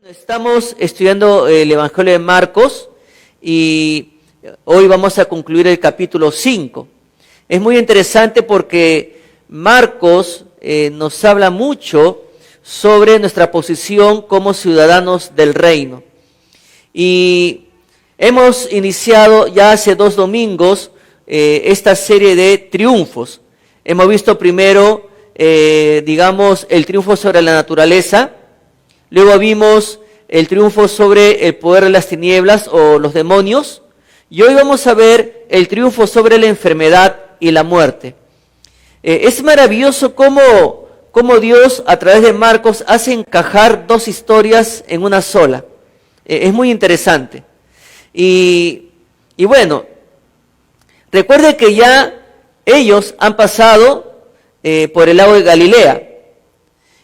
Estamos estudiando el Evangelio de Marcos y hoy vamos a concluir el capítulo 5. Es muy interesante porque Marcos nos habla mucho sobre nuestra posición como ciudadanos del reino. Y hemos iniciado ya hace 2 domingos esta serie de triunfos. Hemos visto primero, el triunfo sobre la naturaleza. Luego vimos el triunfo sobre el poder de las tinieblas o los demonios. Y hoy vamos a ver el triunfo sobre la enfermedad y la muerte. Es maravilloso cómo Dios a través de Marcos hace encajar 2 historias en una sola. Es muy interesante. Y bueno, recuerde que ya ellos han pasado por el lago de Galilea.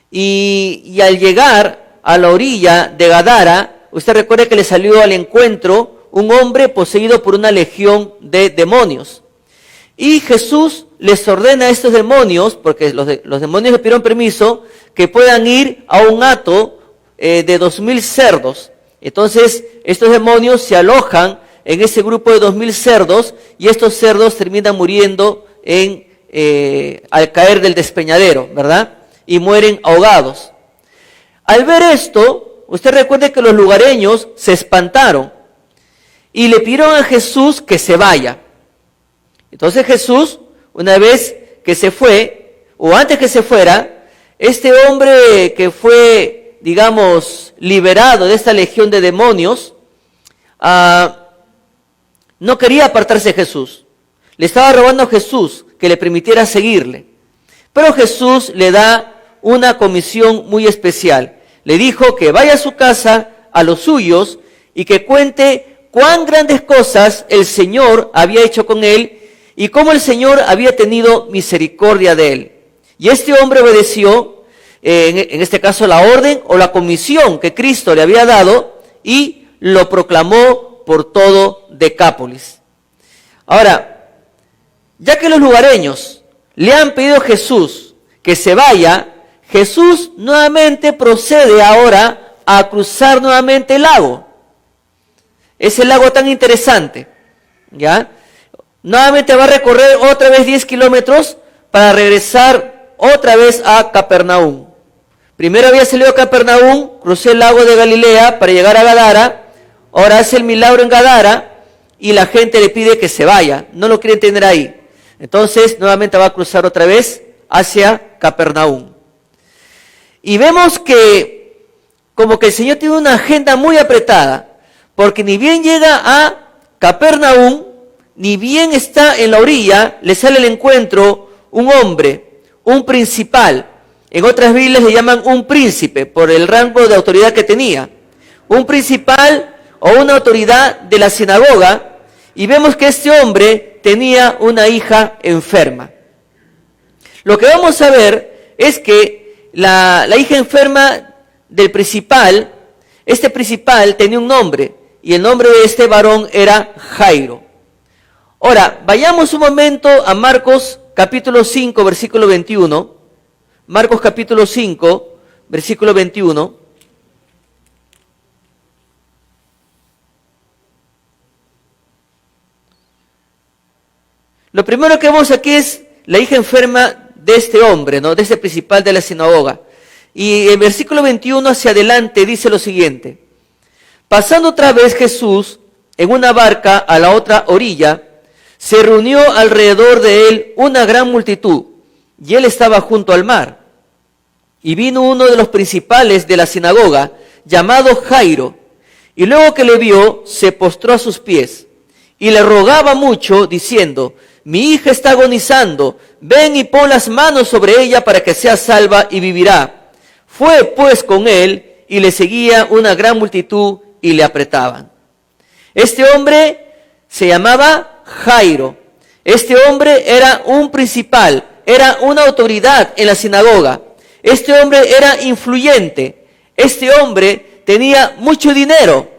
Y al llegar a la orilla de Gadara, usted recuerda que le salió al encuentro un hombre poseído por una legión de demonios. Y Jesús les ordena a estos demonios, porque los demonios le pidieron permiso, que puedan ir a un hato de 2000 cerdos. Entonces, estos demonios se alojan en ese grupo de 2000 cerdos y estos cerdos terminan muriendo al caer del despeñadero, ¿verdad? Y mueren ahogados. Al ver esto, usted recuerde que los lugareños se espantaron y le pidieron a Jesús que se vaya. Entonces Jesús, una vez que se fue, o antes que se fuera, este hombre que fue, liberado de esta legión de demonios, no quería apartarse de Jesús. Le estaba rogando a Jesús que le permitiera seguirle. Pero Jesús le da una comisión muy especial. Le dijo que vaya a su casa, a los suyos, y que cuente cuán grandes cosas el Señor había hecho con él y cómo el Señor había tenido misericordia de él. Y este hombre obedeció, en este caso la orden o la comisión que Cristo le había dado y lo proclamó por todo Decápolis. Ahora, ya que los lugareños le han pedido a Jesús que se vaya, Jesús nuevamente procede ahora a cruzar nuevamente el lago. Ese lago tan interesante, ¿ya? Nuevamente va a recorrer otra vez 10 kilómetros para regresar otra vez a Capernaum. Primero había salido a Capernaum, cruzó el lago de Galilea para llegar a Gadara. Ahora hace el milagro en Gadara y la gente le pide que se vaya. No lo quieren tener ahí. Entonces nuevamente va a cruzar otra vez hacia Capernaum. Y vemos que como que el Señor tiene una agenda muy apretada, porque ni bien llega a Capernaum, ni bien está en la orilla, le sale al encuentro un hombre, un principal. En otras Biblias le llaman un príncipe, por el rango de autoridad que tenía. Un principal o una autoridad de la sinagoga, y vemos que este hombre tenía una hija enferma. Lo que vamos a ver es que la hija enferma del principal, este principal tenía un nombre, y el nombre de este varón era Jairo. Ahora, vayamos un momento a Marcos capítulo 5, versículo 21. Marcos capítulo 5, versículo 21. Lo primero que vemos aquí es la hija enferma de este hombre, ¿no? De este principal de la sinagoga. Y el versículo 21 hacia adelante dice lo siguiente: pasando otra vez Jesús en una barca a la otra orilla, se reunió alrededor de él una gran multitud, y él estaba junto al mar. Y vino uno de los principales de la sinagoga, llamado Jairo, y luego que le vio, se postró a sus pies, y le rogaba mucho, diciendo: mi hija está agonizando, ven y pon las manos sobre ella para que sea salva y vivirá. Fue pues con él, y le seguía una gran multitud, y le apretaban. Este hombre se llamaba Jairo. Este hombre era un principal, era una autoridad en la sinagoga. Este hombre era influyente. Este hombre tenía mucho dinero.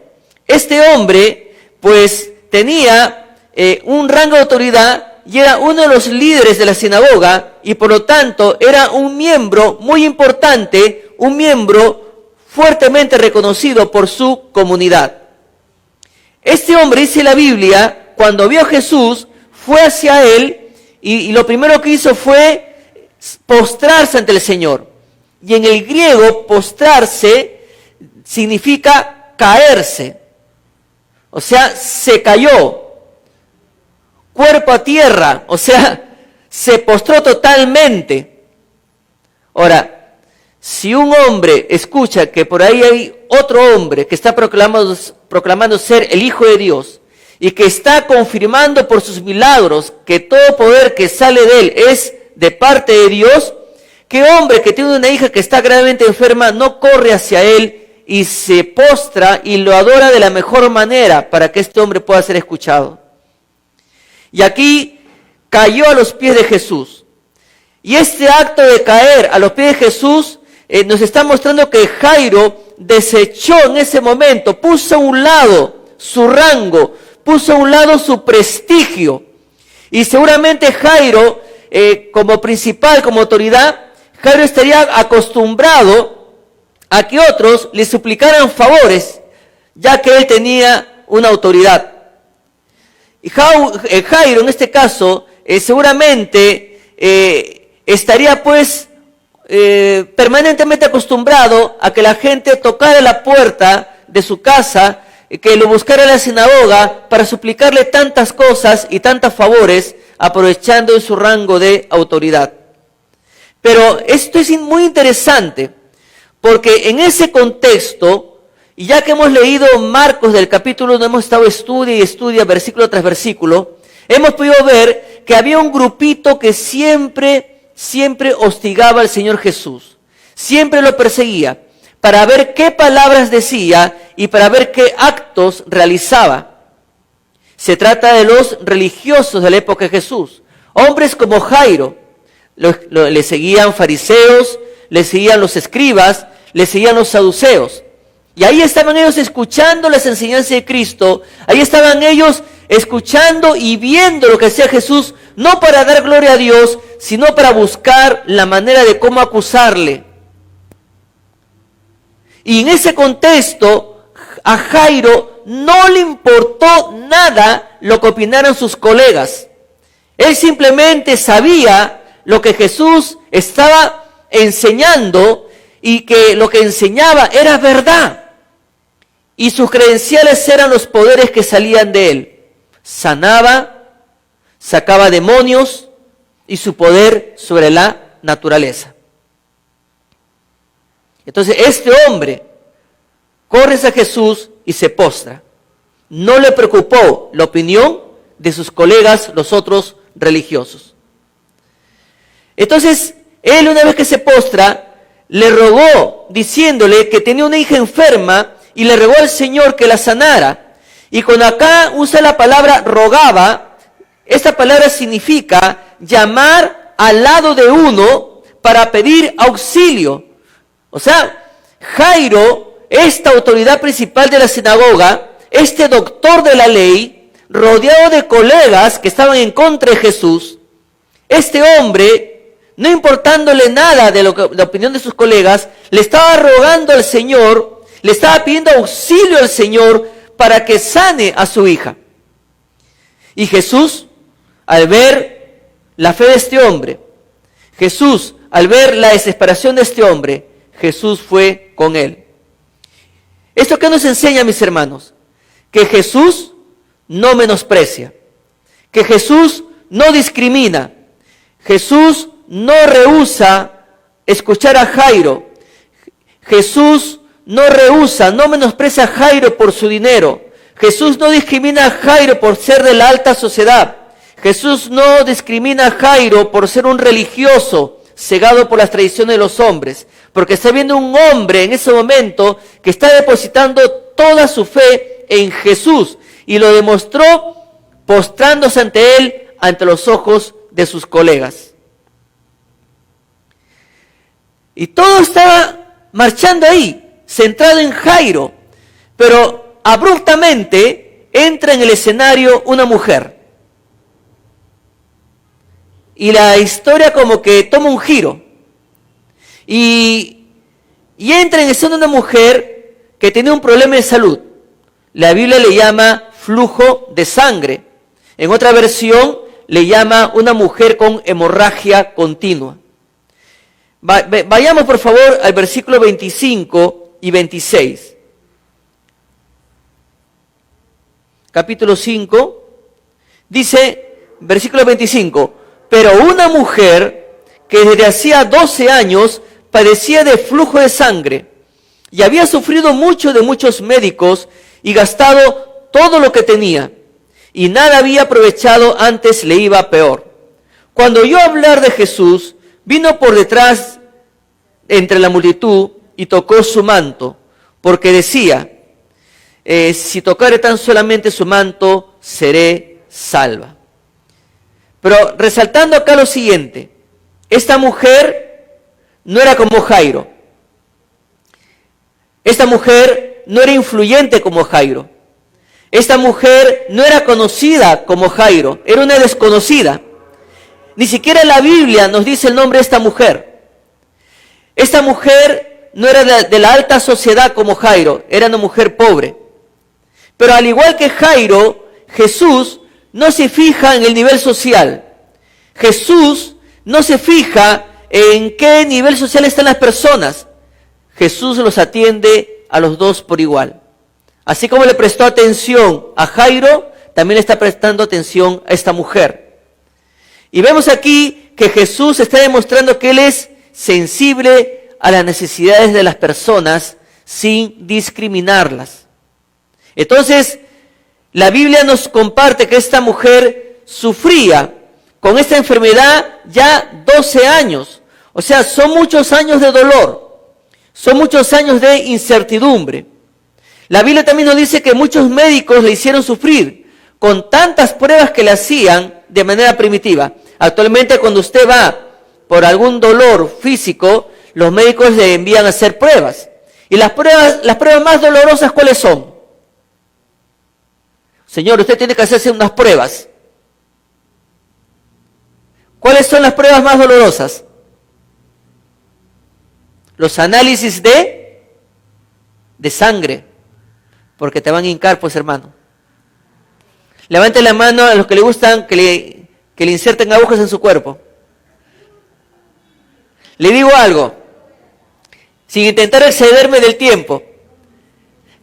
Este hombre, pues, tenía un rango de autoridad y era uno de los líderes de la sinagoga y por lo tanto era un miembro muy importante, un miembro fuertemente reconocido por su comunidad. Este hombre, dice la Biblia, cuando vio a Jesús, fue hacia él y lo primero que hizo fue postrarse ante el Señor. Y en el griego, postrarse significa caerse. O sea, se cayó, cuerpo a tierra, o sea, se postró totalmente. Ahora, si un hombre escucha que por ahí hay otro hombre que está proclamando ser el Hijo de Dios y que está confirmando por sus milagros que todo poder que sale de él es de parte de Dios, ¿qué hombre que tiene una hija que está gravemente enferma no corre hacia él y se postra y lo adora de la mejor manera para que este hombre pueda ser escuchado? Y aquí cayó a los pies de Jesús. Y este acto de caer a los pies de Jesús nos está mostrando que Jairo desechó en ese momento, puso a un lado su rango, puso a un lado su prestigio. Y seguramente Jairo, como principal, como autoridad, Jairo estaría acostumbrado a que otros le suplicaran favores, ya que él tenía una autoridad. Y Jairo, en este caso, seguramente estaría pues permanentemente acostumbrado a que la gente tocara la puerta de su casa, que lo buscara en la sinagoga para suplicarle tantas cosas y tantos favores, aprovechando su rango de autoridad. Pero esto es muy interesante, porque en ese contexto, y ya que hemos leído Marcos del capítulo 1, hemos estado estudia y estudia versículo tras versículo, hemos podido ver que había un grupito que siempre hostigaba al Señor Jesús, siempre lo perseguía, para ver qué palabras decía y para ver qué actos realizaba. Se trata de los religiosos de la época de Jesús, hombres como Jairo. Le seguían fariseos, le seguían los escribas, le seguían los saduceos. Y ahí estaban ellos escuchando las enseñanzas de Cristo, ahí estaban ellos escuchando y viendo lo que hacía Jesús, no para dar gloria a Dios, sino para buscar la manera de cómo acusarle. Y en ese contexto, a Jairo no le importó nada lo que opinaran sus colegas. Él simplemente sabía lo que Jesús estaba enseñando y que lo que enseñaba era verdad. Y sus credenciales eran los poderes que salían de él. Sanaba, sacaba demonios y su poder sobre la naturaleza. Entonces este hombre corre hacia Jesús y se postra. No le preocupó la opinión de sus colegas, los otros religiosos. Entonces él, una vez que se postra, le rogó diciéndole que tenía una hija enferma y le rogó al Señor que la sanara. Y cuando acá usa la palabra rogaba, esta palabra significa llamar al lado de uno para pedir auxilio. O sea, Jairo, esta autoridad principal de la sinagoga, este doctor de la ley, rodeado de colegas que estaban en contra de Jesús, este hombre, no importándole nada de la opinión de sus colegas, le estaba rogando al Señor, le estaba pidiendo auxilio al Señor para que sane a su hija. Y Jesús, al ver la fe de este hombre, Jesús, al ver la desesperación de este hombre, Jesús fue con él. ¿Esto qué nos enseña, mis hermanos? Que Jesús no menosprecia, que Jesús no discrimina, Jesús no rehúsa escuchar a Jairo, Jesús no rehúsa, no menosprecia a Jairo por su dinero, Jesús no discrimina a Jairo por ser de la alta sociedad, Jesús no discrimina a Jairo por ser un religioso cegado por las tradiciones de los hombres, porque está viendo un hombre en ese momento que está depositando toda su fe en Jesús y lo demostró postrándose ante él, ante los ojos de sus colegas. Y todo estaba marchando ahí, centrado en Jairo, pero abruptamente entra en el escenario una mujer. Y la historia como que toma un giro. Y y entra en escena una mujer que tenía un problema de salud. La Biblia le llama flujo de sangre. En otra versión le llama una mujer con hemorragia continua. Vayamos por favor al versículo 25 y 26. Capítulo 5, dice, versículo 25, pero una mujer que desde hacía 12 años padecía de flujo de sangre y había sufrido mucho de muchos médicos y gastado todo lo que tenía, y nada había aprovechado, antes le iba peor. Cuando oyó hablar de Jesús, vino por detrás entre la multitud y tocó su manto, porque decía, si tocare tan solamente su manto, seré salva. Pero resaltando acá lo siguiente, esta mujer no era como Jairo. Esta mujer no era influyente como Jairo. Esta mujer no era conocida como Jairo, era una desconocida. Ni siquiera la Biblia nos dice el nombre de esta mujer. Esta mujer no era de la alta sociedad como Jairo, era una mujer pobre. Pero al igual que Jairo, Jesús no se fija en el nivel social. Jesús no se fija en qué nivel social están las personas. Jesús los atiende a los dos por igual. Así como le prestó atención a Jairo, también le está prestando atención a esta mujer. Y vemos aquí que Jesús está demostrando que Él es sensible a las necesidades de las personas sin discriminarlas. Entonces, la Biblia nos comparte que esta mujer sufría con esta enfermedad ya 12 años. O sea, son muchos años de dolor, son muchos años de incertidumbre. La Biblia también nos dice que muchos médicos le hicieron sufrir con tantas pruebas que le hacían de manera primitiva. Actualmente, cuando usted va por algún dolor físico, los médicos le envían a hacer pruebas. Y las pruebas más dolorosas, ¿cuáles son? Señor, usted tiene que hacerse unas pruebas. ¿Cuáles son las pruebas más dolorosas? Los análisis de sangre. Porque te van a hincar, pues, hermano. Levante la mano a los que le gustan que le inserten agujas en su cuerpo. Le digo algo, sin intentar excederme del tiempo.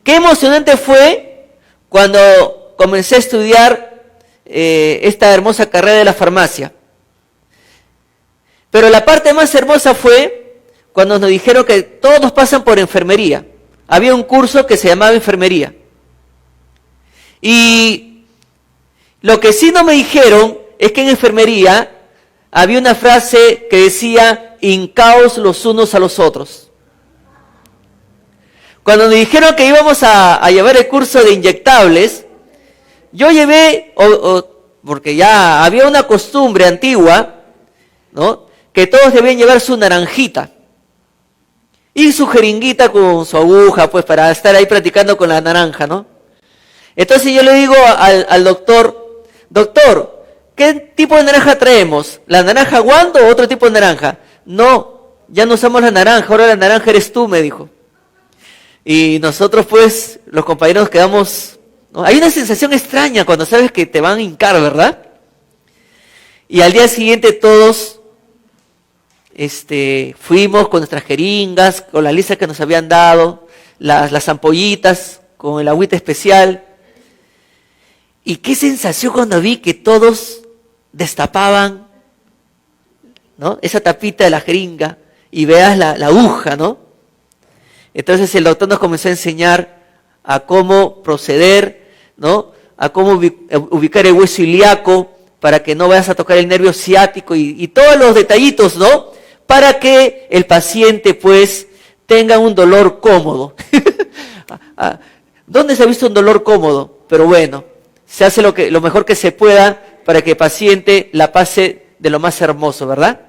Qué emocionante fue cuando comencé a estudiar esta hermosa carrera de la farmacia. Pero la parte más hermosa fue cuando nos dijeron que todos pasan por enfermería. Había un curso que se llamaba enfermería. Y lo que sí no me dijeron es que en enfermería había una frase que decía, hincaos los unos a los otros. Cuando nos dijeron que íbamos a llevar el curso de inyectables, yo llevé, porque ya había una costumbre antigua, ¿no?, que todos debían llevar su naranjita. Y su jeringuita con su aguja, pues, para estar ahí practicando con la naranja, ¿no? Entonces yo le digo al doctor, doctor, ¿qué tipo de naranja traemos? ¿La naranja guando o otro tipo de naranja? No, ya no usamos la naranja, ahora la naranja eres tú, me dijo. Y nosotros, pues, los compañeros quedamos, ¿no? Hay una sensación extraña cuando sabes que te van a hincar, ¿verdad? Y al día siguiente todos fuimos con nuestras jeringas, con las listas que nos habían dado, las ampollitas, con el agüita especial. Y qué sensación cuando vi que todos destapaban, ¿no?, esa tapita de la jeringa y veas la aguja, ¿no? Entonces el doctor nos comenzó a enseñar a cómo proceder, ¿no?, a cómo ubicar el hueso ilíaco para que no vayas a tocar el nervio ciático y todos los detallitos, ¿no?, para que el paciente, pues, tenga un dolor cómodo. ¿Dónde se ha visto un dolor cómodo? Pero bueno, se hace lo mejor que se pueda para que el paciente la pase de lo más hermoso, ¿verdad?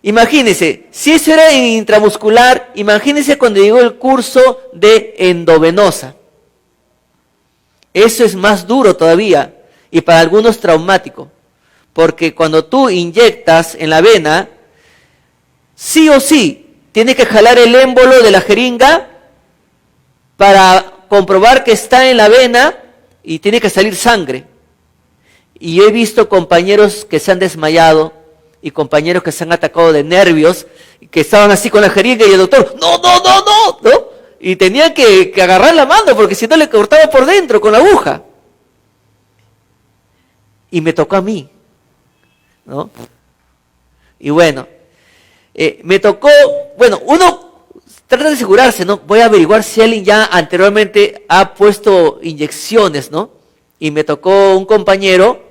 Imagínense, si eso era en intramuscular, imagínense cuando llegó el curso de endovenosa. Eso es más duro todavía y para algunos traumático. Porque cuando tú inyectas en la vena, sí o sí tiene que jalar el émbolo de la jeringa para comprobar que está en la vena y tiene que salir sangre. Y yo he visto compañeros que se han desmayado y compañeros que se han atacado de nervios, que estaban así con la jeringa y el doctor, no, ¿no? Y tenía que agarrar la mano porque si no le cortaba por dentro con la aguja. Y me tocó a mí, ¿no? Y bueno, me tocó, bueno, uno trata de asegurarse, ¿no? Voy a averiguar si alguien ya anteriormente ha puesto inyecciones, ¿no? Y me tocó un compañero,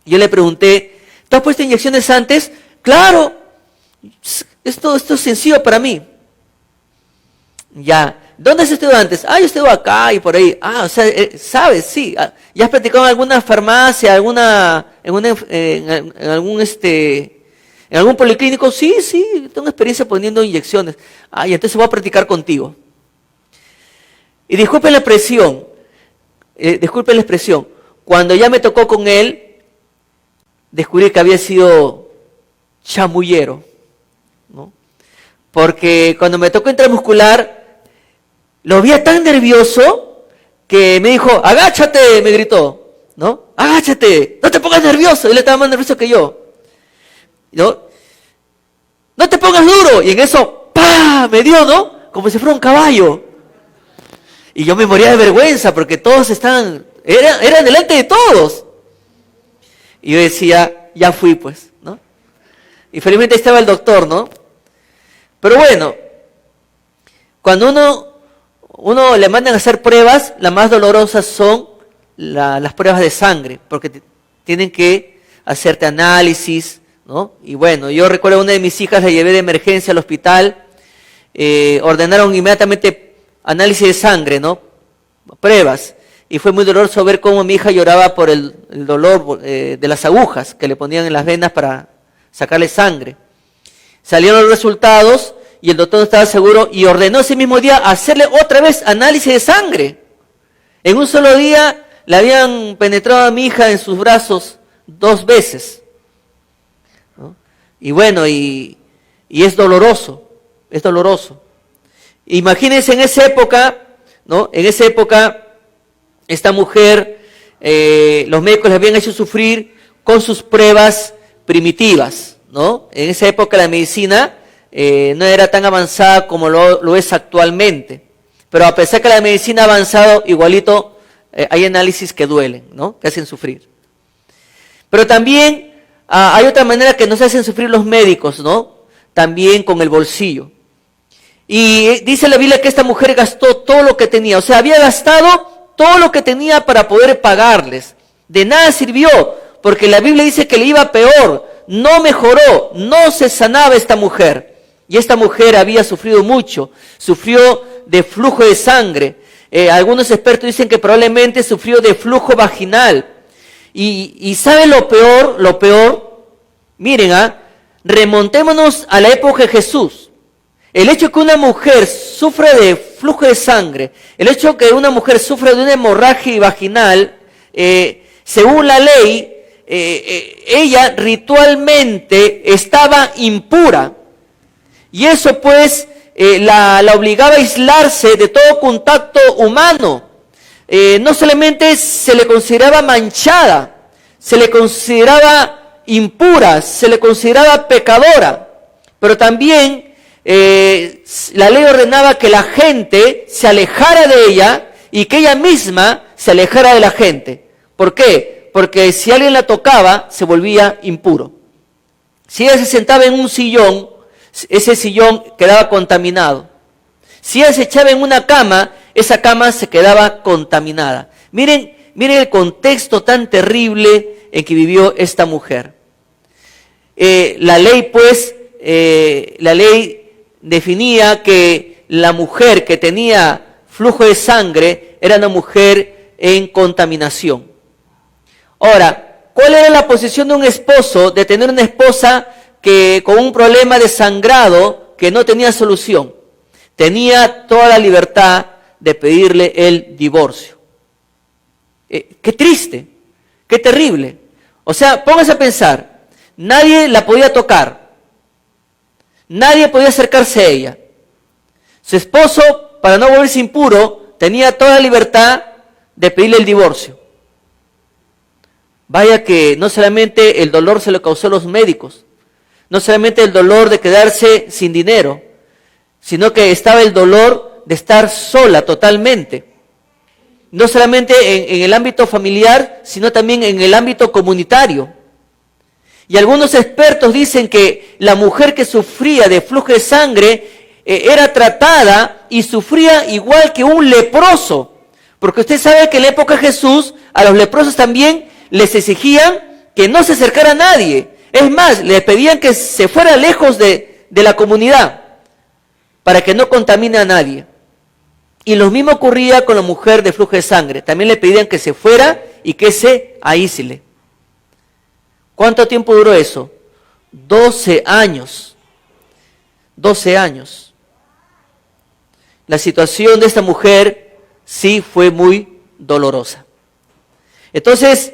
yo le pregunté, ¿tú has puesto inyecciones antes? Claro, esto es sencillo para mí. Ya, ¿dónde has estado antes? Yo estuve acá y por ahí. O sea, sabes, sí. ¿Ya has practicado en alguna farmacia, en algún policlínico? Sí, tengo experiencia poniendo inyecciones. Y entonces voy a practicar contigo. Y disculpen la expresión, cuando ya me tocó con él, descubrí que había sido chamullero, ¿no? Porque cuando me tocó intramuscular, lo vi tan nervioso que me dijo, agáchate, me gritó, ¿no? Agáchate, no te pongas nervioso. Él estaba más nervioso que yo, ¿no? No te pongas duro. Y en eso, ¡pah!, me dio, ¿no? Como si fuera un caballo. Y yo me moría de vergüenza porque todos eran delante de todos. Y yo decía, ya fui pues, ¿no? Y felizmente estaba el doctor, ¿no? Pero bueno, cuando uno le mandan a hacer pruebas, las más dolorosas son las pruebas de sangre, porque tienen que hacerte análisis, ¿no? Y bueno, yo recuerdo a una de mis hijas, la llevé de emergencia al hospital, ordenaron inmediatamente análisis de sangre, ¿no? Pruebas. Y fue muy doloroso ver cómo mi hija lloraba por el dolor de las agujas que le ponían en las venas para sacarle sangre. Salieron los resultados y el doctor no estaba seguro y ordenó ese mismo día hacerle otra vez análisis de sangre. En un solo día le habían penetrado a mi hija en sus brazos 2 veces, ¿no? Y bueno, y es doloroso. Imagínense en esa época, ¿no? En esa época, esta mujer, los médicos le habían hecho sufrir con sus pruebas primitivas, ¿no? En esa época la medicina no era tan avanzada como lo es actualmente. Pero a pesar que la medicina ha avanzado, igualito hay análisis que duelen, ¿no? Que hacen sufrir. Pero también hay otra manera que nos hacen sufrir los médicos, ¿no? También con el bolsillo. Y dice la Biblia que esta mujer gastó todo lo que tenía. O sea, había gastado todo lo que tenía para poder pagarles. De nada sirvió, porque la Biblia dice que le iba peor. No mejoró, no se sanaba esta mujer. Y esta mujer había sufrido mucho. Sufrió de flujo de sangre. Algunos expertos dicen que probablemente sufrió de flujo vaginal. Y ¿sabe lo peor? Miren, remontémonos a la época de Jesús. El hecho de que una mujer sufra de flujo de sangre, el hecho de que una mujer sufra de una hemorragia vaginal, según la ley, ella ritualmente estaba impura. Y eso pues la obligaba a aislarse de todo contacto humano. No solamente se le consideraba manchada, se le consideraba impura, se le consideraba pecadora, pero también la ley ordenaba que la gente se alejara de ella y que ella misma se alejara de la gente. ¿Por qué? Porque si alguien la tocaba, se volvía impuro. Si ella se sentaba en un sillón, ese sillón quedaba contaminado. Si ella se echaba en una cama, esa cama se quedaba contaminada. Miren el contexto tan terrible en que vivió esta mujer. La ley definía que la mujer que tenía flujo de sangre era una mujer en contaminación. Ahora, ¿cuál era la posición de un esposo, de tener una esposa que con un problema de sangrado que no tenía solución? Tenía toda la libertad de pedirle el divorcio. Qué triste, qué terrible. O sea, póngase a pensar, nadie la podía tocar, Nadie podía acercarse a ella. Su esposo, para no volverse impuro, tenía toda la libertad de pedirle el divorcio. Vaya que no solamente el dolor se lo causó a los médicos, no solamente el dolor de quedarse sin dinero, sino que estaba el dolor de estar sola totalmente. No solamente en el ámbito familiar, sino también en el ámbito comunitario. Y algunos expertos dicen que la mujer que sufría de flujo de sangre era tratada y sufría igual que un leproso. Porque usted sabe que en la época de Jesús a los leprosos también les exigían que no se acercara a nadie. Es más, les pedían que se fuera lejos de la comunidad para que no contamine a nadie. Y lo mismo ocurría con la mujer de flujo de sangre. También le pedían que se fuera y que se aísle. ¿Cuánto tiempo duró eso? 12 años. 12 años. La situación de esta mujer sí fue muy dolorosa. Entonces,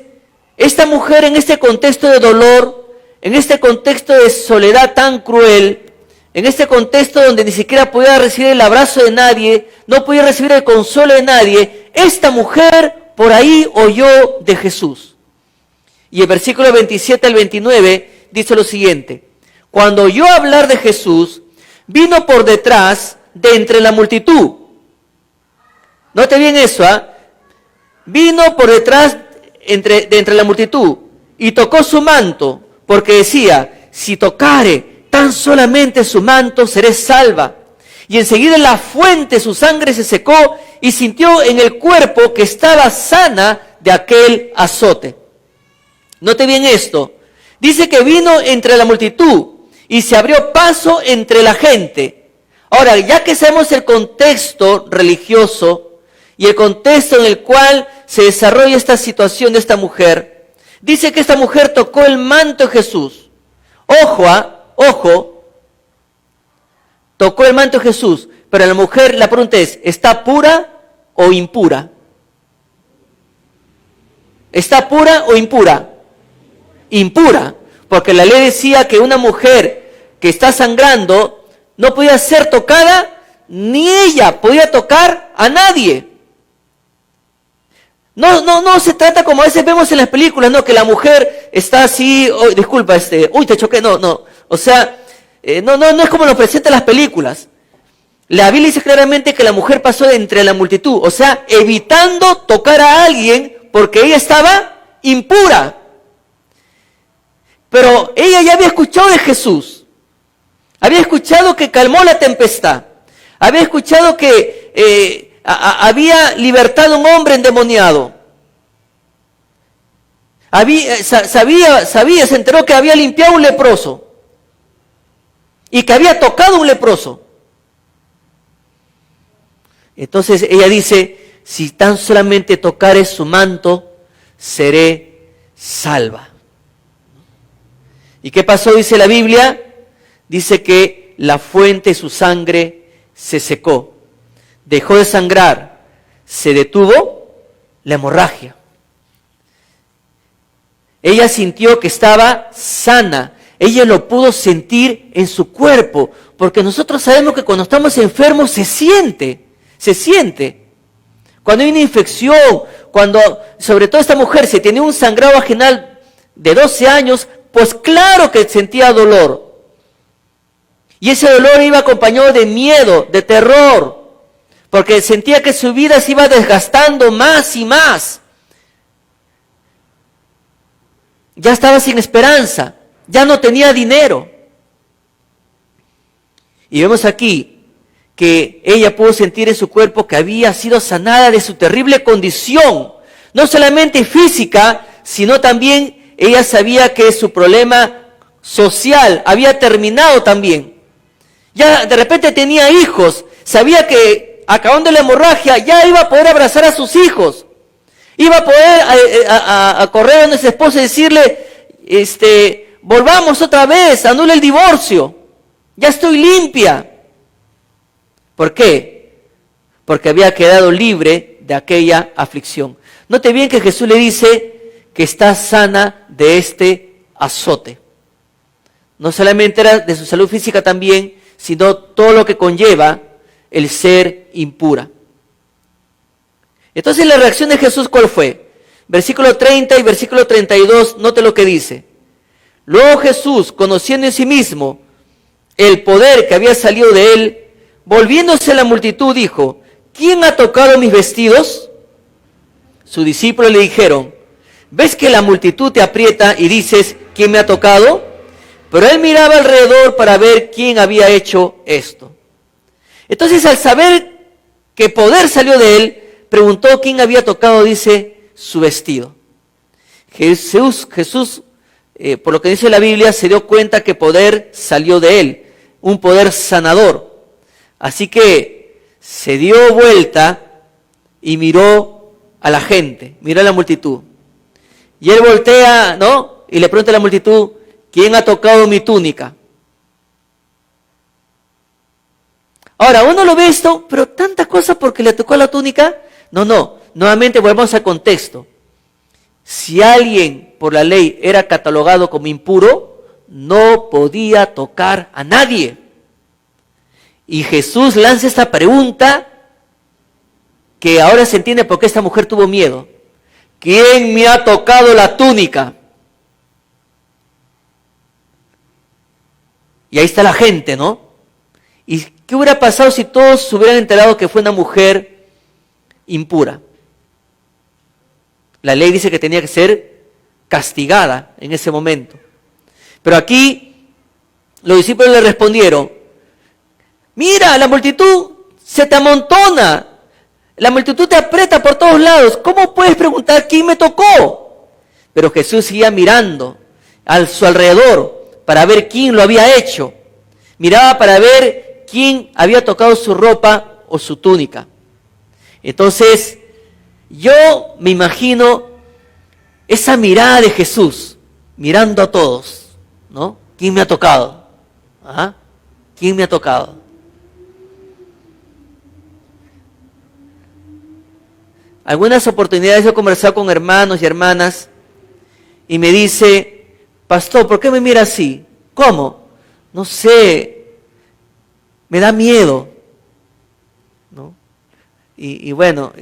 esta mujer en este contexto de dolor, en este contexto de soledad tan cruel, en este contexto donde ni siquiera podía recibir el abrazo de nadie, no podía recibir el consuelo de nadie, esta mujer por ahí oyó de Jesús. Y el versículo 27 al 29 dice lo siguiente: cuando oyó hablar de Jesús, vino por detrás de entre la multitud. Note bien eso, vino por detrás de entre la multitud y tocó su manto, porque decía: si tocare tan solamente su manto, seré salva. Y enseguida en la fuente su sangre se secó y sintió en el cuerpo que estaba sana de aquel azote. Note bien esto. Dice que vino entre la multitud y se abrió paso entre la gente. Ahora, ya que sabemos el contexto religioso y el contexto en el cual se desarrolla esta situación de esta mujer, dice que esta mujer tocó el manto de Jesús. Ojo, tocó el manto de Jesús, pero la mujer, la pregunta es, ¿está pura o impura? ¿Está pura o impura? Impura, porque la ley decía que una mujer que está sangrando no podía ser tocada, ni ella podía tocar a nadie. No se trata como a veces vemos en las películas, no, que la mujer está así, disculpa, te choqué, no. O sea, no es como lo presentan las películas. La Biblia dice claramente que la mujer pasó de entre la multitud, o sea, evitando tocar a alguien porque ella estaba impura. Pero ella ya había escuchado de Jesús. Había escuchado que calmó la tempestad. Había escuchado que había libertado a un hombre endemoniado. Se enteró que había limpiado a un leproso. Y que había tocado a un leproso. Entonces ella dice, si tan solamente tocare su manto, seré salva. ¿Y qué pasó? Dice la Biblia. Dice que la fuente de su sangre se secó. Dejó de sangrar. Se detuvo la hemorragia. Ella sintió que estaba sana. Ella lo pudo sentir en su cuerpo. Porque nosotros sabemos que cuando estamos enfermos se siente. Cuando hay una infección, cuando, sobre todo esta mujer, se tenía un sangrado vaginal de 12 años, pues claro que sentía dolor. Y ese dolor iba acompañado de miedo, de terror, porque sentía que su vida se iba desgastando más y más. Ya estaba sin esperanza, ya no tenía dinero. Y vemos aquí que ella pudo sentir en su cuerpo que había sido sanada de su terrible condición, no solamente física, sino también ella sabía que su problema social había terminado también. Ya de repente tenía hijos, sabía que acabando la hemorragia ya iba a poder abrazar a sus hijos, iba a poder a correr a nuestra esposa y decirle, volvamos otra vez, anula el divorcio, ya estoy limpia. ¿Por qué? Porque había quedado libre de aquella aflicción. Note bien que Jesús le dice que está sana de este azote. No solamente era de su salud física también, sino todo lo que conlleva el ser impura. Entonces la reacción de Jesús, ¿cuál fue? Versículo 30 y versículo 32, note lo que dice. Luego Jesús, conociendo en sí mismo el poder que había salido de él, volviéndose a la multitud, dijo, ¿quién ha tocado mis vestidos? Sus discípulos le dijeron, ¿ves que la multitud te aprieta y dices, ¿quién me ha tocado? Pero él miraba alrededor para ver quién había hecho esto. Entonces, al saber que poder salió de él, preguntó quién había tocado, dice, su vestido. Jesús, por lo que dice la Biblia, se dio cuenta que poder salió de él, un poder sanador. Así que se dio vuelta y miró a la gente, miró a la multitud. Y él voltea, ¿no? Y le pregunta a la multitud, ¿quién ha tocado mi túnica? Ahora, uno lo ve esto, pero tanta cosa porque le tocó la túnica. No, nuevamente volvemos al contexto. Si alguien por la ley era catalogado como impuro, no podía tocar a nadie. Y Jesús lanza esta pregunta que ahora se entiende por qué esta mujer tuvo miedo. ¿Quién me ha tocado la túnica? Y ahí está la gente, ¿no? ¿Y qué hubiera pasado si todos se hubieran enterado que fue una mujer impura? La ley dice que tenía que ser castigada en ese momento. Pero aquí los discípulos le respondieron, mira, la multitud se te amontona, la multitud te aprieta por todos lados, ¿cómo puedes preguntar quién me tocó? Pero Jesús seguía mirando a su alrededor para ver quién lo había hecho. Miraba para ver quién había tocado su ropa o su túnica. Entonces, yo me imagino esa mirada de Jesús, mirando a todos, ¿no? ¿Quién me ha tocado? ¿Ah? ¿Quién me ha tocado? Algunas oportunidades yo he conversado con hermanos y hermanas y me dice, pastor, ¿por qué me mira así? ¿Cómo? No sé, me da miedo, ¿no? Y bueno,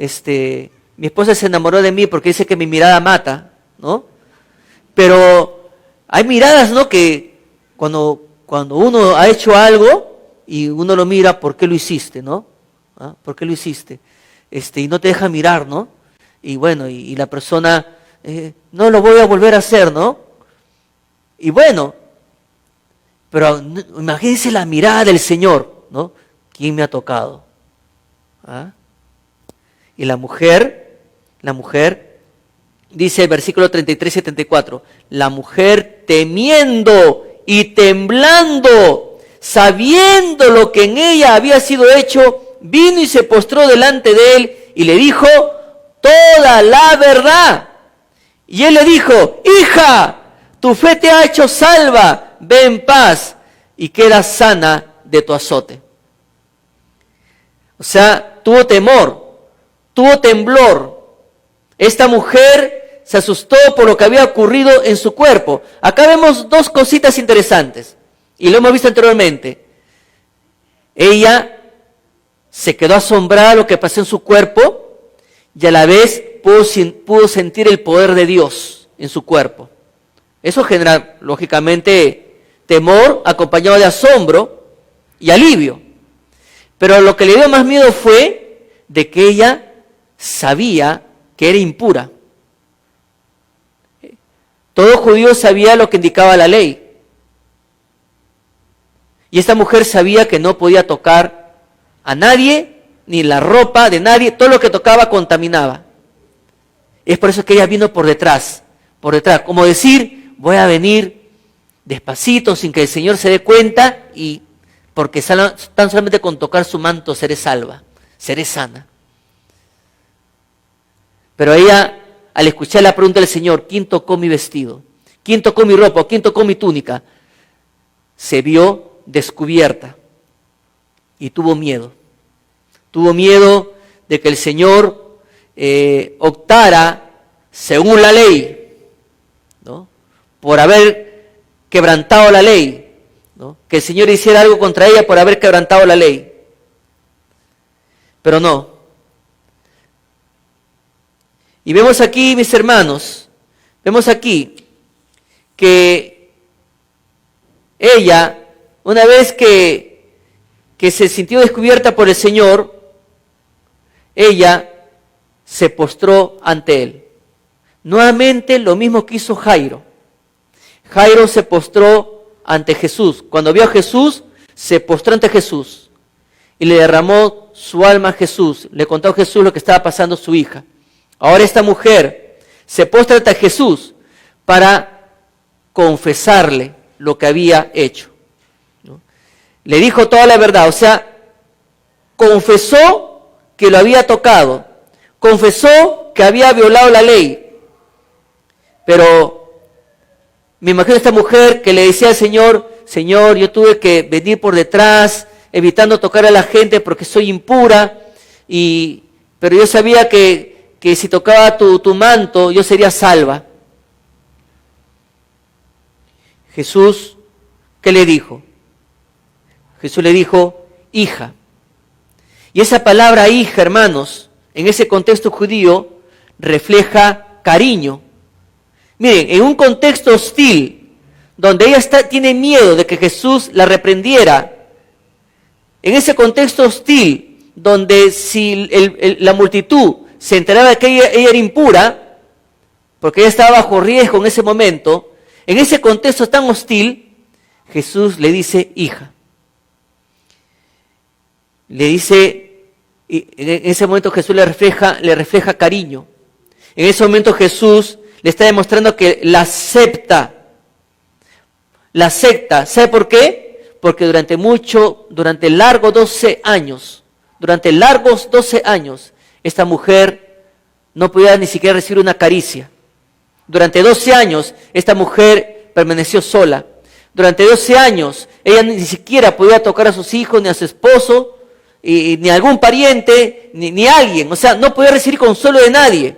mi esposa se enamoró de mí porque dice que mi mirada mata, ¿no? Pero hay miradas, ¿no? Que cuando uno ha hecho algo y uno lo mira, ¿por qué lo hiciste, no? ¿Ah? ¿Por qué lo hiciste? Y no te deja mirar, ¿no? Y bueno, y la persona, no lo voy a volver a hacer, ¿no? Y bueno, pero imagínense la mirada del Señor, ¿no? ¿Quién me ha tocado? ¿Ah? Y la mujer, dice el versículo 33 y 74, la mujer temiendo y temblando, sabiendo lo que en ella había sido hecho, vino y se postró delante de él y le dijo toda la verdad. Y él le dijo, hija, tu fe te ha hecho salva, ve en paz y queda sana de tu azote. O sea, tuvo temor, tuvo temblor. Esta mujer se asustó por lo que había ocurrido en su cuerpo. Acá vemos dos cositas interesantes y lo hemos visto anteriormente. Ella se quedó asombrada de lo que pasó en su cuerpo y a la vez pudo sentir el poder de Dios en su cuerpo. Eso genera, lógicamente, temor acompañado de asombro y alivio. Pero lo que le dio más miedo fue de que ella sabía que era impura. Todo judío sabía lo que indicaba la ley. Y esta mujer sabía que no podía tocar a nadie, ni la ropa de nadie, todo lo que tocaba contaminaba. Es por eso que ella vino por detrás, como decir, voy a venir despacito, sin que el Señor se dé cuenta, y porque tan solamente con tocar su manto seré salva, seré sana. Pero ella, al escuchar la pregunta del Señor, ¿quién tocó mi vestido? ¿Quién tocó mi ropa? ¿Quién tocó mi túnica? Se vio descubierta y tuvo miedo. Tuvo miedo de que el Señor optara según la ley, ¿no? Por haber quebrantado la ley. ¿no? Que el Señor hiciera algo contra ella por haber quebrantado la ley. Pero no. Y vemos aquí, mis hermanos, vemos aquí que ella, una vez que se sintió descubierta por el Señor, ella se postró ante Él. Nuevamente lo mismo que hizo Jairo. Jairo se postró ante Jesús. Cuando vio a Jesús, se postró ante Jesús y le derramó su alma a Jesús. Le contó a Jesús lo que estaba pasando a su hija. Ahora esta mujer se postra ante Jesús para confesarle lo que había hecho, ¿no? Le dijo toda la verdad, o sea, confesó que lo había tocado, confesó que había violado la ley. Pero me imagino a esta mujer que le decía al Señor, Señor, yo tuve que venir por detrás, evitando tocar a la gente porque soy impura, pero yo sabía que si tocaba tu manto, yo sería salva. Jesús, ¿qué le dijo? Jesús le dijo, hija. Y esa palabra hija, hermanos, en ese contexto judío, refleja cariño. Miren, en un contexto hostil, donde ella tiene miedo de que Jesús la reprendiera, en ese contexto hostil, donde si la multitud se enteraba de que ella era impura, porque ella estaba bajo riesgo en ese momento, en ese contexto tan hostil, Jesús le dice hija. Le dice, y en ese momento Jesús le refleja cariño. En ese momento Jesús le está demostrando que la acepta. La acepta. ¿Sabe por qué? Porque durante largos 12 años, esta mujer no podía ni siquiera recibir una caricia. Durante 12 años, esta mujer permaneció sola. Durante 12 años, ella ni siquiera podía tocar a sus hijos, ni a su esposo, ni a algún pariente, ni a alguien. O sea, no podía recibir consuelo de nadie.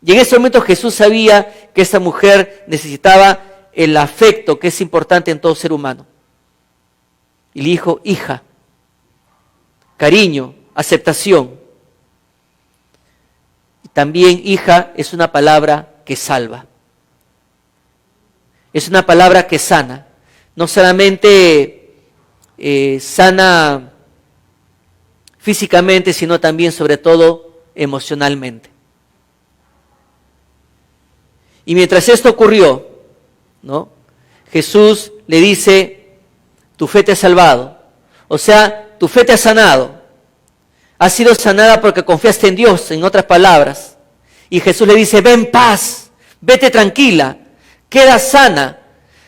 Y en ese momento Jesús sabía que esta mujer necesitaba el afecto que es importante en todo ser humano. Y le dijo, hija, cariño, aceptación. Y también hija es una palabra que salva. Es una palabra que sana. No solamente sana físicamente, sino también, sobre todo, emocionalmente. Y mientras esto ocurrió, ¿no? Jesús le dice, tu fe te ha salvado. O sea, tu fe te ha sanado. Has sido sanada porque confiaste en Dios, en otras palabras. Y Jesús le dice, ve en paz, vete tranquila, queda sana.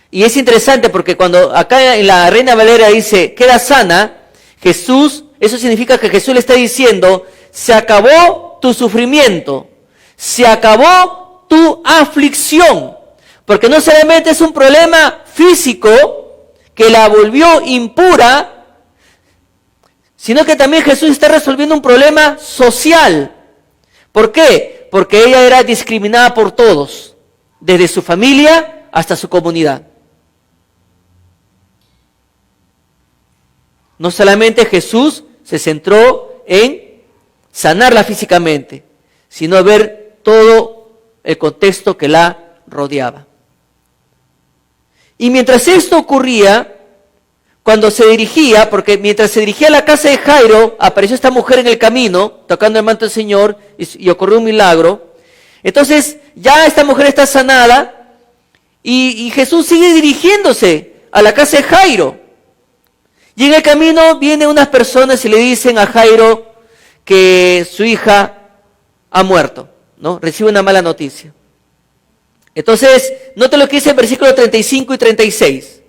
Y es interesante porque cuando acá en la Reina Valera dice, queda sana, eso significa que Jesús le está diciendo, se acabó tu sufrimiento, se acabó tu aflicción. Porque no solamente es un problema físico que la volvió impura, sino que también Jesús está resolviendo un problema social. ¿Por qué? Porque ella era discriminada por todos, desde su familia hasta su comunidad. No solamente Jesús se centró en sanarla físicamente, sino ver todo el contexto que la rodeaba. Y mientras esto ocurría, cuando se dirigía, porque mientras se dirigía a la casa de Jairo, apareció esta mujer en el camino, tocando el manto del Señor, y ocurrió un milagro. Entonces, ya esta mujer está sanada, y Jesús sigue dirigiéndose a la casa de Jairo. Y en el camino vienen unas personas y le dicen a Jairo que su hija ha muerto, ¿no? Recibe una mala noticia. Entonces, note lo que dice el versículo 35 y 36.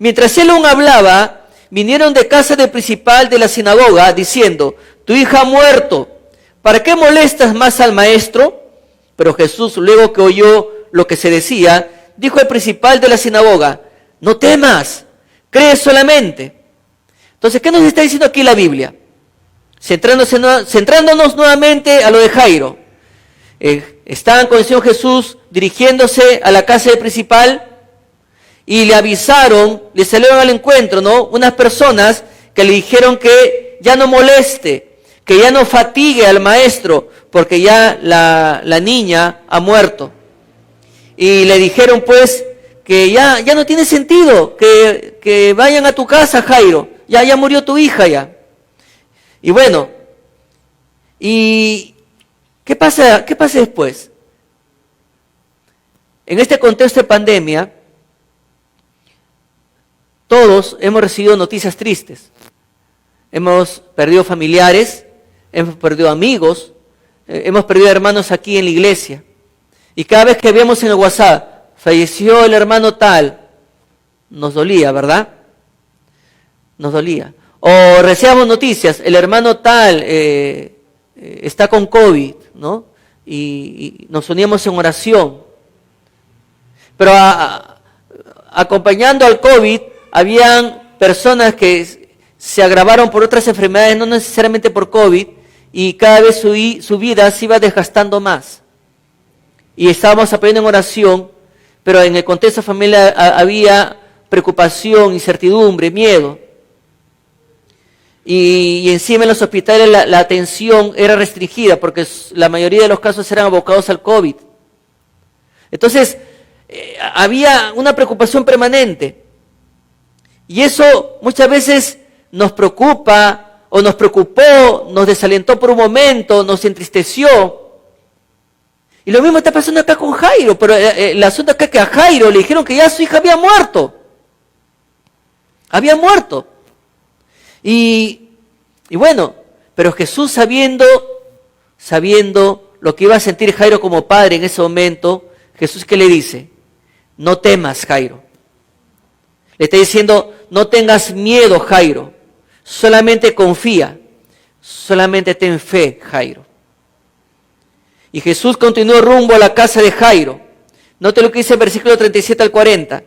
Mientras él aún hablaba, vinieron de casa del principal de la sinagoga, diciendo, tu hija ha muerto, ¿para qué molestas más al maestro? Pero Jesús, luego que oyó lo que se decía, dijo al principal de la sinagoga, no temas, cree solamente. Entonces, ¿qué nos está diciendo aquí la Biblia? Centrándonos nuevamente a lo de Jairo. Estaban con el Señor Jesús dirigiéndose a la casa del principal, y le avisaron, le salieron al encuentro, ¿no? Unas personas que le dijeron que ya no moleste, que ya no fatigue al maestro, porque ya la niña ha muerto. Y le dijeron pues que ya no tiene sentido, que vayan a tu casa, Jairo, ya murió tu hija ya. Y bueno, ¿y qué pasa después? En este contexto de pandemia, todos hemos recibido noticias tristes. Hemos perdido familiares, hemos perdido amigos, hemos perdido hermanos aquí en la iglesia. Y cada vez que vemos en el WhatsApp, falleció el hermano tal, nos dolía, ¿verdad? Nos dolía. O recibamos noticias, el hermano tal está con COVID, ¿no? Y nos uníamos en oración. Pero acompañando al COVID, habían personas que se agravaron por otras enfermedades, no necesariamente por COVID, y cada vez su vida se iba desgastando más. Y estábamos apoyando en oración, pero en el contexto familiar había preocupación, incertidumbre, miedo. Y encima en los hospitales la atención era restringida, porque la mayoría de los casos eran abocados al COVID. Entonces, había una preocupación permanente. Y eso muchas veces nos preocupa, o nos preocupó, nos desalentó por un momento, nos entristeció. Y lo mismo está pasando acá con Jairo, pero el asunto acá es que a Jairo le dijeron que ya su hija había muerto. Había muerto. Y bueno, pero Jesús sabiendo lo que iba a sentir Jairo como padre en ese momento, Jesús ¿qué le dice? No temas, Jairo. Le está diciendo, no tengas miedo, Jairo. Solamente confía. Solamente ten fe, Jairo. Y Jesús continuó rumbo a la casa de Jairo. Note lo que dice el versículo 37 al 40.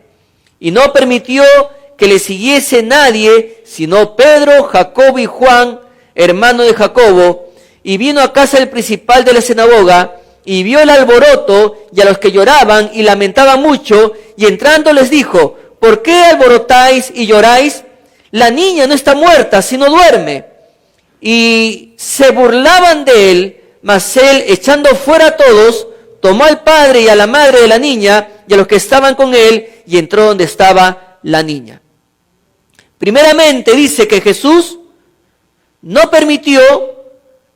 Y no permitió que le siguiese nadie, sino Pedro, Jacobo y Juan, hermano de Jacobo. Y vino a casa del principal de la sinagoga, y vio el alboroto, y a los que lloraban y lamentaban mucho, y entrando les dijo, ¿por qué alborotáis y lloráis? La niña no está muerta, sino duerme. Y se burlaban de él, mas él, echando fuera a todos, tomó al padre y a la madre de la niña, y a los que estaban con él, y entró donde estaba la niña. Primeramente dice que Jesús no permitió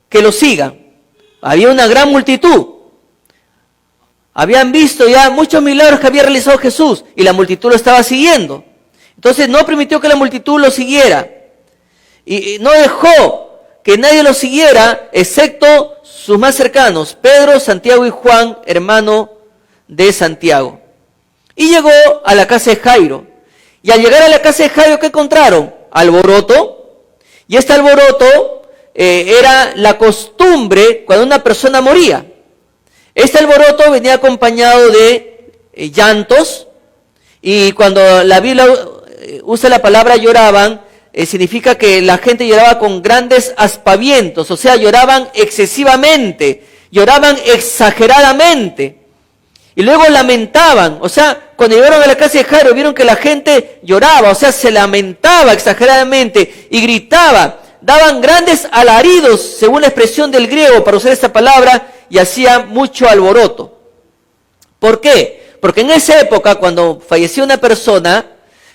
que lo sigan. Había una gran multitud. Habían visto ya muchos milagros que había realizado Jesús y la multitud lo estaba siguiendo. Entonces no permitió que la multitud lo siguiera. Y no dejó que nadie lo siguiera excepto sus más cercanos, Pedro, Santiago y Juan, hermano de Santiago. Y llegó a la casa de Jairo. Y al llegar a la casa de Jairo, ¿qué encontraron? Alboroto. Y este alboroto era la costumbre cuando una persona moría. Este alboroto venía acompañado de llantos, y cuando la Biblia usa la palabra lloraban, significa que la gente lloraba con grandes aspavientos, o sea, lloraban excesivamente, lloraban exageradamente, y luego lamentaban, o sea, cuando llegaron a la casa de Jairo vieron que la gente lloraba, o sea, se lamentaba exageradamente y gritaba, daban grandes alaridos, según la expresión del griego para usar esta palabra, y hacía mucho alboroto. ¿Por qué? Porque en esa época, cuando fallecía una persona,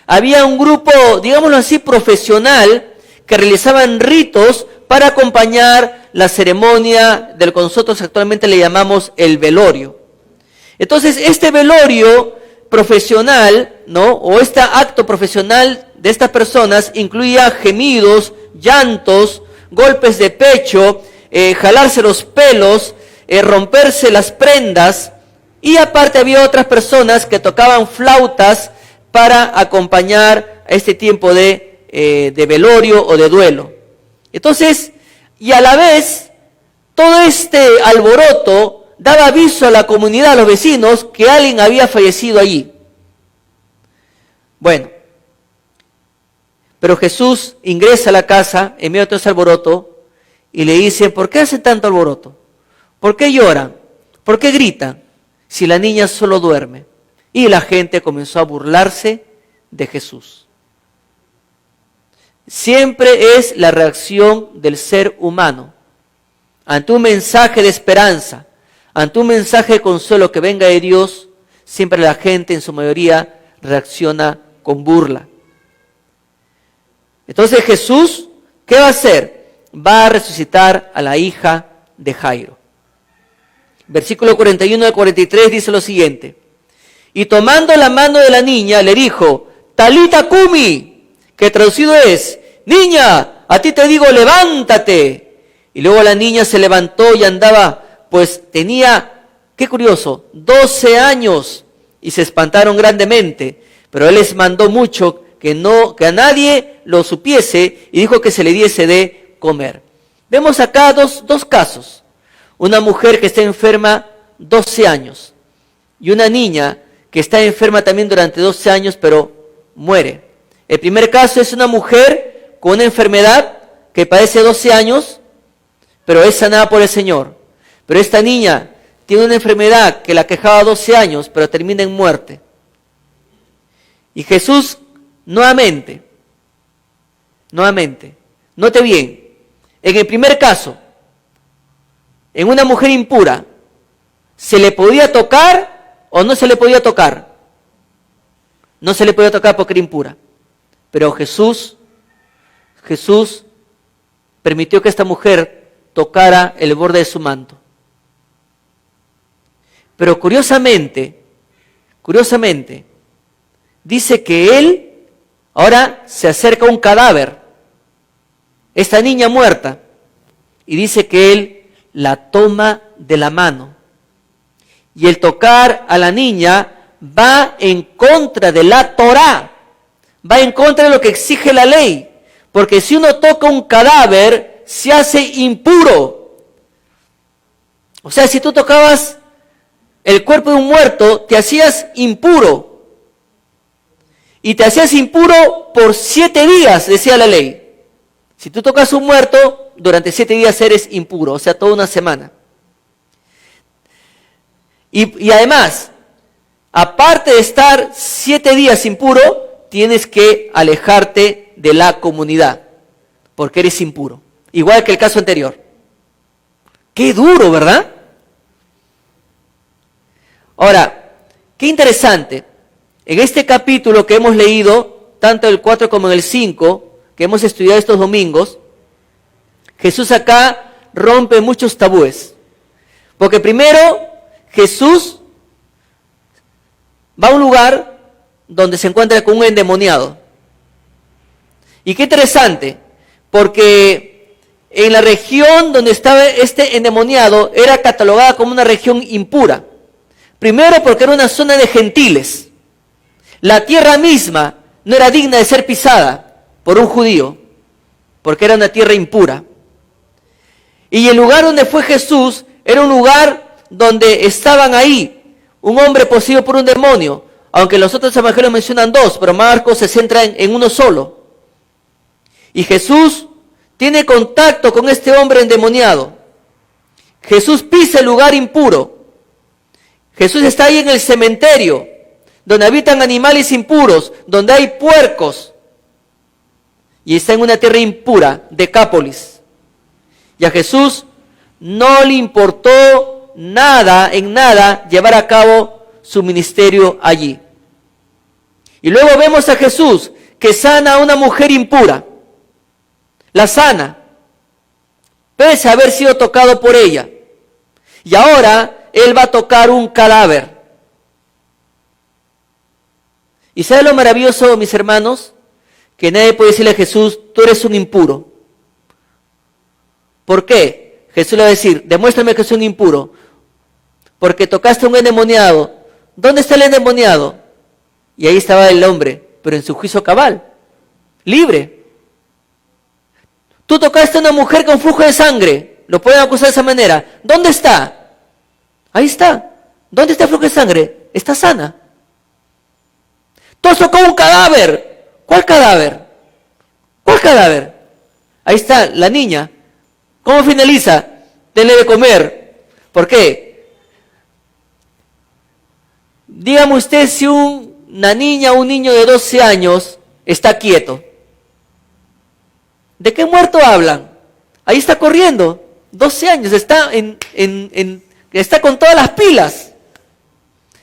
había un grupo, digámoslo así, profesional, que realizaban ritos para acompañar la ceremonia del que nosotros actualmente le llamamos el velorio. Entonces, este velorio profesional, ¿no? O este acto profesional de estas personas incluía gemidos, llantos, golpes de pecho, jalarse los pelos, romperse las prendas, y aparte había otras personas que tocaban flautas para acompañar a este tiempo de velorio o de duelo. Entonces, y a la vez, todo este alboroto daba aviso a la comunidad, a los vecinos, que alguien había fallecido allí. Bueno, pero Jesús ingresa a la casa en medio de todo ese alboroto y le dice, ¿por qué hacen tanto alboroto? ¿Por qué lloran? ¿Por qué gritan? Si la niña solo duerme. y la gente comenzó a burlarse de Jesús. Siempre es la reacción del ser humano ante un mensaje de esperanza, ante un mensaje de consuelo que venga de Dios. Siempre la gente en su mayoría reacciona con burla. Entonces Jesús, ¿qué va a hacer? Va a resucitar a la hija de Jairo. Versículo 41 al 43 dice lo siguiente: y tomando la mano de la niña le dijo, Talita cumi, que traducido es, niña, a ti te digo, levántate. Y luego la niña se levantó y andaba, pues tenía, qué curioso, 12 años, y se espantaron grandemente, pero él les mandó mucho que a nadie lo supiese, y dijo que se le diese de comer. Vemos acá dos casos: una mujer que está enferma 12 años y una niña que está enferma también durante 12 años, pero muere. El primer caso es una mujer con una enfermedad que padece 12 años, pero es sanada por el Señor. Pero esta niña tiene una enfermedad que la quejaba 12 años, pero termina en muerte. Y Jesús, nuevamente, note bien, en el primer caso, en una mujer impura, ¿se le podía tocar o no se le podía tocar? No se le podía tocar porque era impura. Pero Jesús permitió que esta mujer tocara el borde de su manto. Pero curiosamente, dice que él ahora se acerca a un cadáver, esta niña muerta, y dice que él la toma de la mano. Y el tocar a la niña va en contra de la Torá, va en contra de lo que exige la ley, porque si uno toca un cadáver, se hace impuro. O sea, si tú tocabas el cuerpo de un muerto, te hacías impuro. Y te hacías impuro por 7 días, decía la ley. Si tú tocas un muerto, durante 7 días eres impuro, o sea, toda una semana. Y además, aparte de estar 7 días impuro, tienes que alejarte de la comunidad, porque eres impuro. Igual que el caso anterior. Qué duro, ¿verdad? Ahora, qué interesante. En este capítulo que hemos leído, tanto el 4 como en el 5, que hemos estudiado estos domingos, Jesús acá rompe muchos tabúes. Porque primero, Jesús va a un lugar donde se encuentra con un endemoniado. Y qué interesante, porque en la región donde estaba este endemoniado era catalogada como una región impura. Primero porque era una zona de gentiles. La tierra misma no era digna de ser pisada por un judío, porque era una tierra impura. Y el lugar donde fue Jesús era un lugar donde estaban ahí un hombre poseído por un demonio, aunque los otros evangelios mencionan 2, pero Marcos se centra en uno solo. Y Jesús tiene contacto con este hombre endemoniado. Jesús pisa el lugar impuro. Jesús está ahí en el cementerio, donde habitan animales impuros, donde hay puercos. Y está en una tierra impura, Decápolis. Y a Jesús no le importó nada, llevar a cabo su ministerio allí. Y luego vemos a Jesús que sana a una mujer impura. La sana, pese a haber sido tocado por ella. Y ahora él va a tocar un cadáver. ¿Y sabe lo maravilloso, mis hermanos? Que nadie puede decirle a Jesús, tú eres un impuro. ¿Por qué? Jesús le va a decir, demuéstrame que soy un impuro. Porque tocaste a un endemoniado. ¿Dónde está el endemoniado? Y ahí estaba el hombre, pero en su juicio cabal, libre. Tú tocaste a una mujer con flujo de sangre. Lo pueden acusar de esa manera. ¿Dónde está? Ahí está. ¿Dónde está el flujo de sangre? Está sana. Tú has tocado un cadáver. ¿Cuál cadáver? ¿Cuál cadáver? Ahí está la niña. ¿Cómo finaliza? Denle de comer. ¿Por qué? dígame usted si una niña o un niño de 12 años está quieto. ¿De qué muerto hablan? Ahí está corriendo. 12 años, está está con todas las pilas.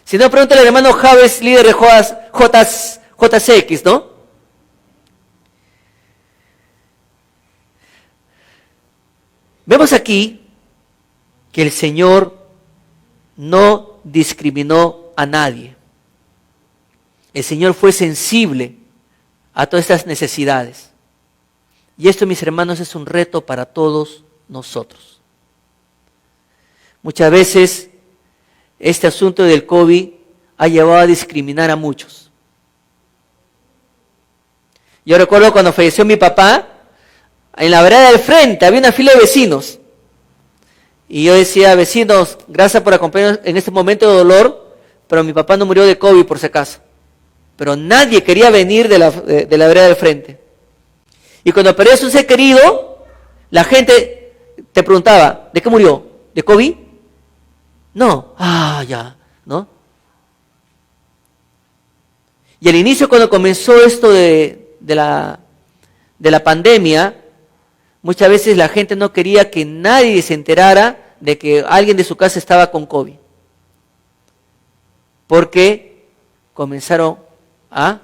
Si no, pregúntale al hermano Javes, líder de JCX, ¿no? Vemos aquí que el Señor no discriminó a nadie. El Señor fue sensible a todas estas necesidades. Y esto, mis hermanos, es un reto para todos nosotros. Muchas veces este asunto del COVID ha llevado a discriminar a muchos. Yo recuerdo cuando falleció mi papá, en la vereda del frente había una fila de vecinos. Y yo decía, vecinos, gracias por acompañarnos en este momento de dolor, pero mi papá no murió de COVID por si acaso. Pero nadie quería venir de la vereda del frente. Y cuando perdías un ser querido, la gente te preguntaba, ¿de qué murió? ¿De COVID? No. Ya, ¿no? Y al inicio, cuando comenzó esto de la pandemia, muchas veces la gente no quería que nadie se enterara de que alguien de su casa estaba con COVID. Porque comenzaron a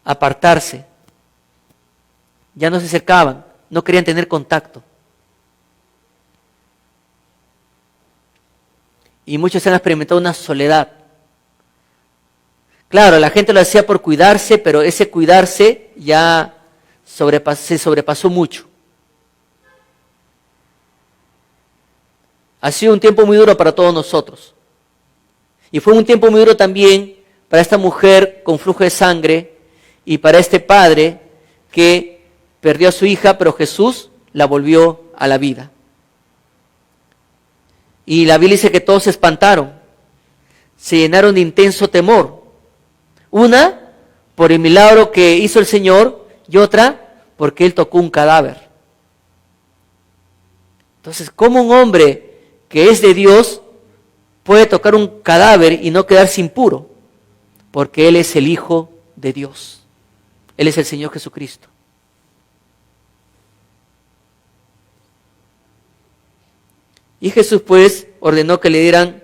apartarse. Ya no se acercaban, no querían tener contacto. Y muchos han experimentado una soledad. Claro, la gente lo hacía por cuidarse, pero ese cuidarse ya se sobrepasó mucho. Ha sido un tiempo muy duro para todos nosotros. Y fue un tiempo muy duro también para esta mujer con flujo de sangre y para este padre que perdió a su hija, pero Jesús la volvió a la vida. Y la Biblia dice que todos se espantaron, se llenaron de intenso temor. Una, por el milagro que hizo el Señor, y otra, porque Él tocó un cadáver. Entonces, ¿cómo un hombre que es de Dios puede tocar un cadáver y no quedarse impuro? Porque Él es el Hijo de Dios. Él es el Señor Jesucristo. Y Jesús pues ordenó que le dieran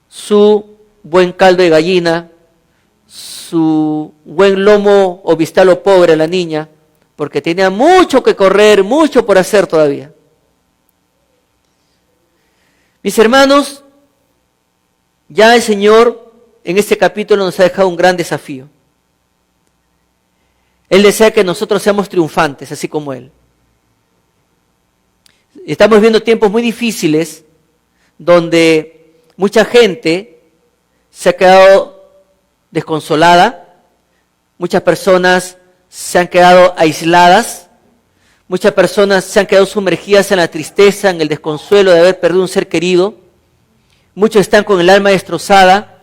su buen caldo de gallina, su buen lomo o vistalo pobre a la niña, porque tenía mucho que correr, mucho por hacer todavía. Mis hermanos, ya el Señor en este capítulo nos ha dejado un gran desafío. Él desea que nosotros seamos triunfantes, así como Él. Estamos viendo tiempos muy difíciles donde mucha gente se ha quedado desconsolada, muchas personas se han quedado aisladas, muchas personas se han quedado sumergidas en la tristeza, en el desconsuelo de haber perdido un ser querido, muchos están con el alma destrozada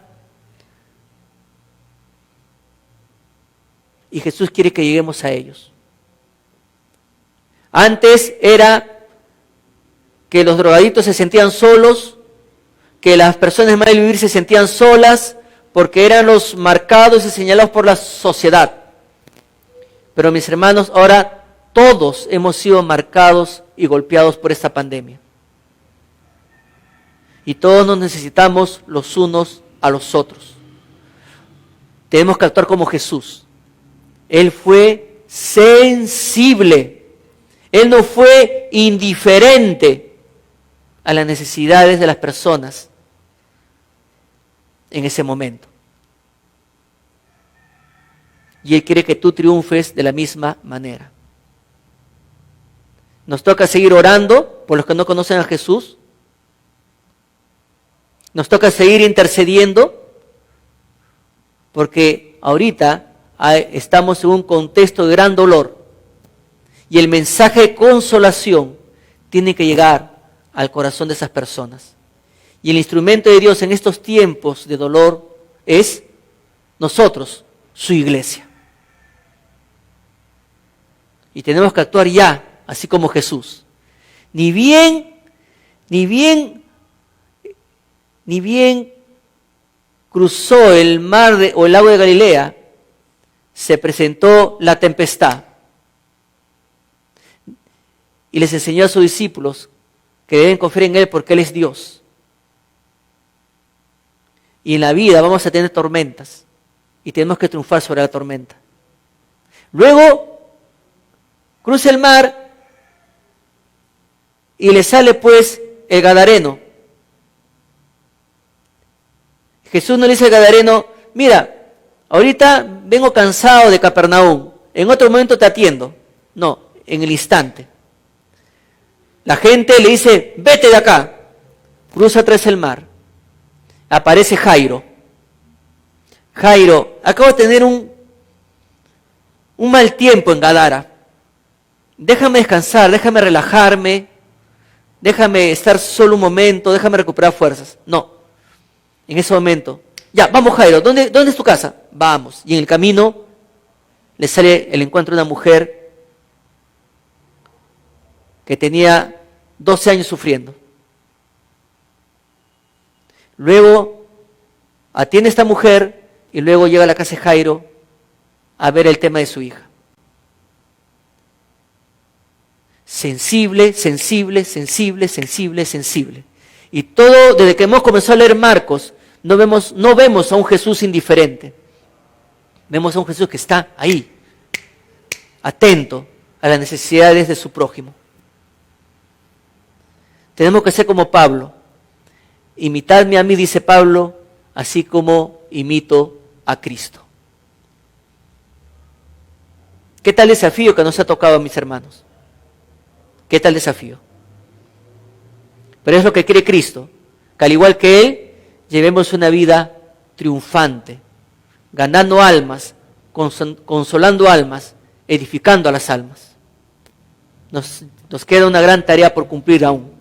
y Jesús quiere que lleguemos a ellos. Antes era que los drogadictos se sentían solos, que las personas mal vivir se sentían solas, porque eran los marcados y señalados por la sociedad. Pero mis hermanos, ahora todos hemos sido marcados y golpeados por esta pandemia. Y todos nos necesitamos los unos a los otros. Tenemos que actuar como Jesús. Él fue sensible. Él no fue indiferente a las necesidades de las personas en ese momento. Y Él quiere que tú triunfes de la misma manera. Nos toca seguir orando por los que no conocen a Jesús. Nos toca seguir intercediendo porque ahorita estamos en un contexto de gran dolor y el mensaje de consolación tiene que llegar al corazón de esas personas. Y el instrumento de Dios en estos tiempos de dolor es nosotros, su iglesia. Y tenemos que actuar ya, así como Jesús. Ni bien cruzó el mar o el lago de Galilea, se presentó la tempestad y les enseñó a sus discípulos que deben confiar en Él porque Él es Dios. Y en la vida vamos a tener tormentas y tenemos que triunfar sobre la tormenta. Luego cruza el mar y le sale pues el Gadareno. Jesús no le dice al Gadareno: mira, ahorita vengo cansado de Capernaum, en otro momento te atiendo. No, en el instante. La gente le dice: vete de acá. Cruza tras el mar. Aparece Jairo. Jairo, acabo de tener un mal tiempo en Gadara. Déjame descansar, déjame relajarme, déjame estar solo un momento, déjame recuperar fuerzas. No, en ese momento, ya, vamos Jairo, ¿dónde es tu casa? Vamos. Y en el camino le sale el encuentro de una mujer que tenía 12 años sufriendo. Luego atiende a esta mujer y luego llega a la casa de Jairo a ver el tema de su hija. Sensible, sensible, sensible, sensible, sensible. Y todo, desde que hemos comenzado a leer Marcos, no vemos a un Jesús indiferente. Vemos a un Jesús que está ahí, atento a las necesidades de su prójimo. Tenemos que ser como Pablo. Imitadme a mí, dice Pablo, así como imito a Cristo. ¿Qué tal desafío que nos ha tocado a mis hermanos? ¿Qué tal desafío? Pero es lo que quiere Cristo, que al igual que Él, llevemos una vida triunfante, ganando almas, consolando almas, edificando a las almas. Nos queda una gran tarea por cumplir aún.